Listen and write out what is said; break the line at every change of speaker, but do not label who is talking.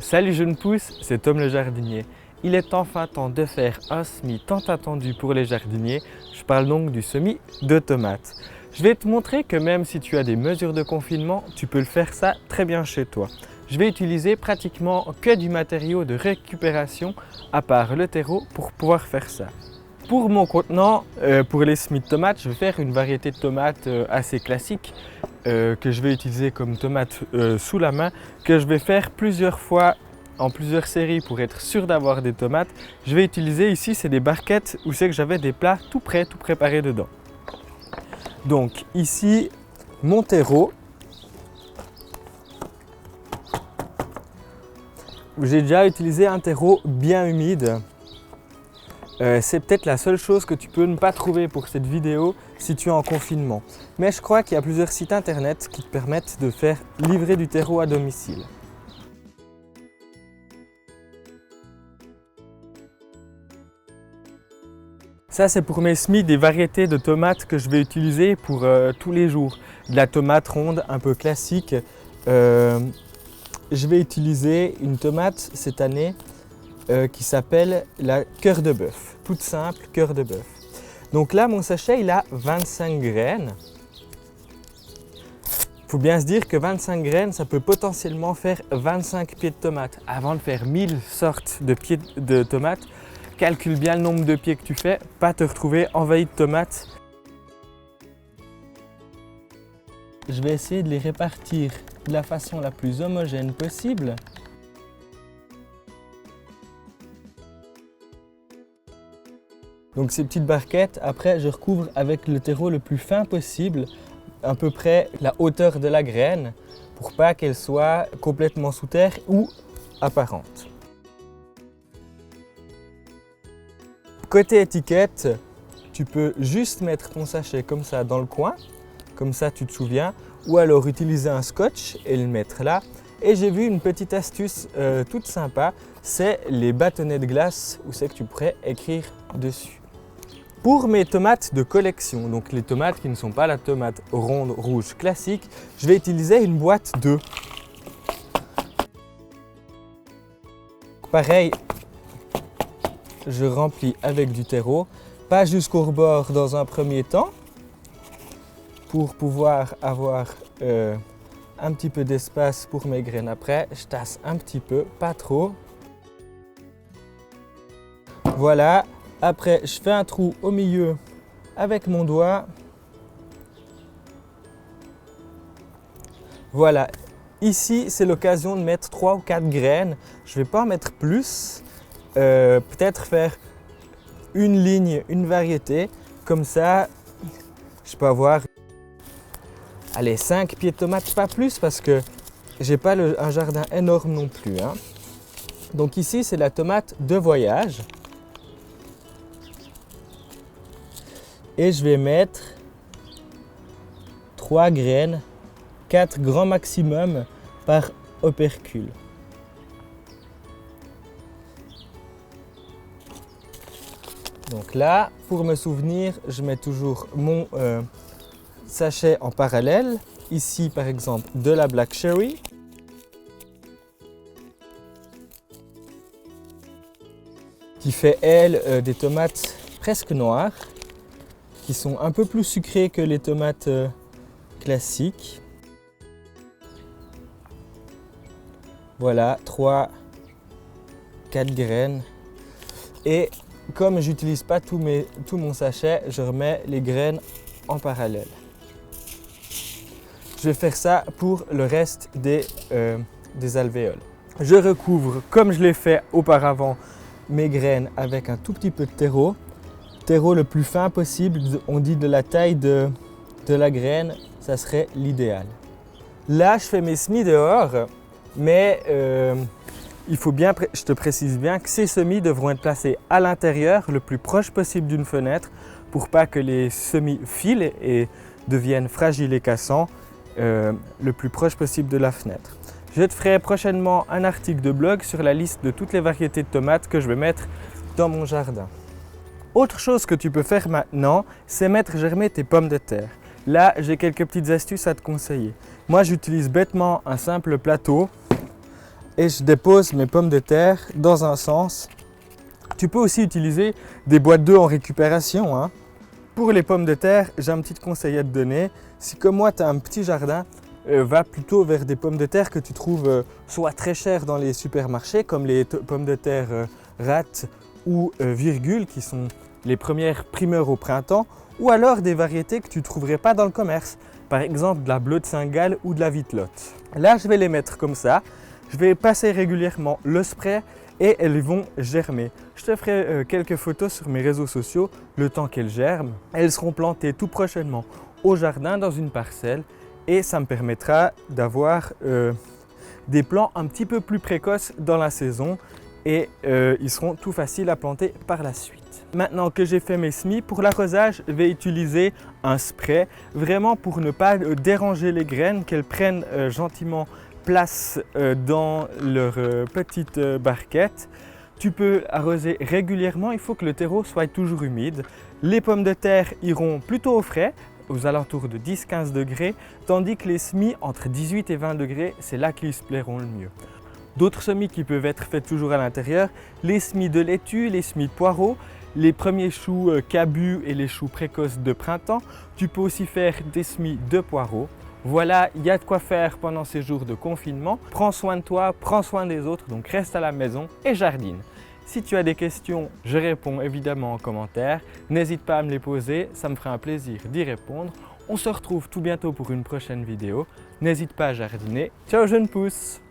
Salut jeunes pousses, c'est Tom le jardinier. Il est enfin temps de faire un semis tant attendu pour les jardiniers. Je parle donc du semis de tomates. Je vais te montrer que même si tu as des mesures de confinement, tu peux le faire ça très bien chez toi. Je vais utiliser pratiquement que du matériau de récupération à part le terreau pour pouvoir faire ça. Pour mon contenant, pour les semis de tomates, je vais faire une variété de tomates assez classique que je vais utiliser comme tomate sous la main, que je vais faire plusieurs fois en plusieurs séries pour être sûr d'avoir des tomates. Je vais utiliser ici, c'est des barquettes où c'est que j'avais des plats tout prêts, tout préparés dedans. Donc ici, mon terreau. J'ai déjà utilisé un terreau bien humide. C'est peut-être la seule chose que tu peux ne pas trouver pour cette vidéo si tu es en confinement. Mais je crois qu'il y a plusieurs sites internet qui te permettent de faire livrer du terreau à domicile. Ça, c'est pour mes semis des variétés de tomates que je vais utiliser pour tous les jours. De la tomate ronde un peu classique. Je vais utiliser une tomate cette année qui s'appelle la cœur de bœuf. Toute simple, cœur de bœuf. Donc là, mon sachet, il a 25 graines. Il faut bien se dire que 25 graines, ça peut potentiellement faire 25 pieds de tomates. Avant de faire 1000 sortes de pieds de tomates, calcule bien le nombre de pieds que tu fais, pas te retrouver envahi de tomates. Je vais essayer de les répartir de la façon la plus homogène possible. Donc ces petites barquettes, après je recouvre avec le terreau le plus fin possible, à peu près la hauteur de la graine, pour pas qu'elle soit complètement sous terre ou apparente. Côté étiquette, tu peux juste mettre ton sachet comme ça dans le coin, comme ça tu te souviens, ou alors utiliser un scotch et le mettre là. Et j'ai vu une petite astuce toute sympa, c'est les bâtonnets de glace où c'est que tu pourrais écrire dessus. Pour mes tomates de collection, donc les tomates qui ne sont pas la tomate ronde rouge classique, je vais utiliser une boîte d'œufs. Pareil, je remplis avec du terreau, pas jusqu'au rebord dans un premier temps, pour pouvoir avoir un petit peu d'espace pour mes graines après. Je tasse un petit peu, pas trop. Voilà. Après, je fais un trou au milieu avec mon doigt. Voilà. Ici, c'est l'occasion de mettre 3 ou 4 graines. Je ne vais pas en mettre plus. Peut-être faire une ligne, une variété. Comme ça, je peux avoir 5 pieds de tomates, pas plus, parce que j'ai pas un jardin énorme non plus. Donc ici, c'est la tomate de voyage. Et je vais mettre 3 graines, 4 grands maximum par opercule. Donc là, pour me souvenir, je mets toujours mon sachet en parallèle. Ici, par exemple, de la Black Cherry. Qui fait, elle, des tomates presque noires, qui sont un peu plus sucrées que les tomates classiques. Voilà, 3, 4 graines. Et comme je n'utilise pas tout mon sachet, je remets les graines en parallèle. Je vais faire ça pour le reste des alvéoles. Je recouvre, comme je l'ai fait auparavant, mes graines avec un tout petit peu de terreau. Terreau le plus fin possible, on dit de la taille de la graine, ça serait l'idéal. Là, je fais mes semis dehors, mais je te précise bien que ces semis devront être placés à l'intérieur, le plus proche possible d'une fenêtre, pour pas que les semis filent et deviennent fragiles et cassants, le plus proche possible de la fenêtre. Je te ferai prochainement un article de blog sur la liste de toutes les variétés de tomates que je vais mettre dans mon jardin. Autre chose que tu peux faire maintenant, c'est mettre germer tes pommes de terre. Là, j'ai quelques petites astuces à te conseiller. Moi, j'utilise bêtement un simple plateau et je dépose mes pommes de terre dans un sens. Tu peux aussi utiliser des boîtes d'œufs en récupération, hein. Pour les pommes de terre, j'ai un petit conseil à te donner. Si comme moi tu as un petit jardin, va plutôt vers des pommes de terre que tu trouves soit très chères dans les supermarchés, comme les pommes de terre Rat ou Virgule, qui sont les premières primeurs au printemps, ou alors des variétés que tu ne trouverais pas dans le commerce, par exemple de la Bleu de Saint-Gall ou de la Vitelotte. Là, je vais les mettre comme ça. Je vais passer régulièrement le spray et elles vont germer. Je te ferai quelques photos sur mes réseaux sociaux le temps qu'elles germent. Elles seront plantées tout prochainement au jardin dans une parcelle et ça me permettra d'avoir des plants un petit peu plus précoces dans la saison et ils seront tout faciles à planter par la suite. Maintenant que j'ai fait mes semis, pour l'arrosage, je vais utiliser un spray vraiment pour ne pas déranger les graines, qu'elles prennent gentiment place dans leur petite barquette. Tu peux arroser régulièrement, il faut que le terreau soit toujours humide. Les pommes de terre iront plutôt au frais, aux alentours de 10-15 degrés, tandis que les semis entre 18 et 20 degrés, c'est là qu'ils se plairont le mieux. D'autres semis qui peuvent être faits toujours à l'intérieur, les semis de laitue, les semis de poireaux, les premiers choux cabus et les choux précoces de printemps. Tu peux aussi faire des semis de poireaux. Voilà, il y a de quoi faire pendant ces jours de confinement. Prends soin de toi, prends soin des autres, donc reste à la maison et jardine. Si tu as des questions, je réponds évidemment en commentaire. N'hésite pas à me les poser, ça me fera un plaisir d'y répondre. On se retrouve tout bientôt pour une prochaine vidéo. N'hésite pas à jardiner. Ciao jeunes pousses!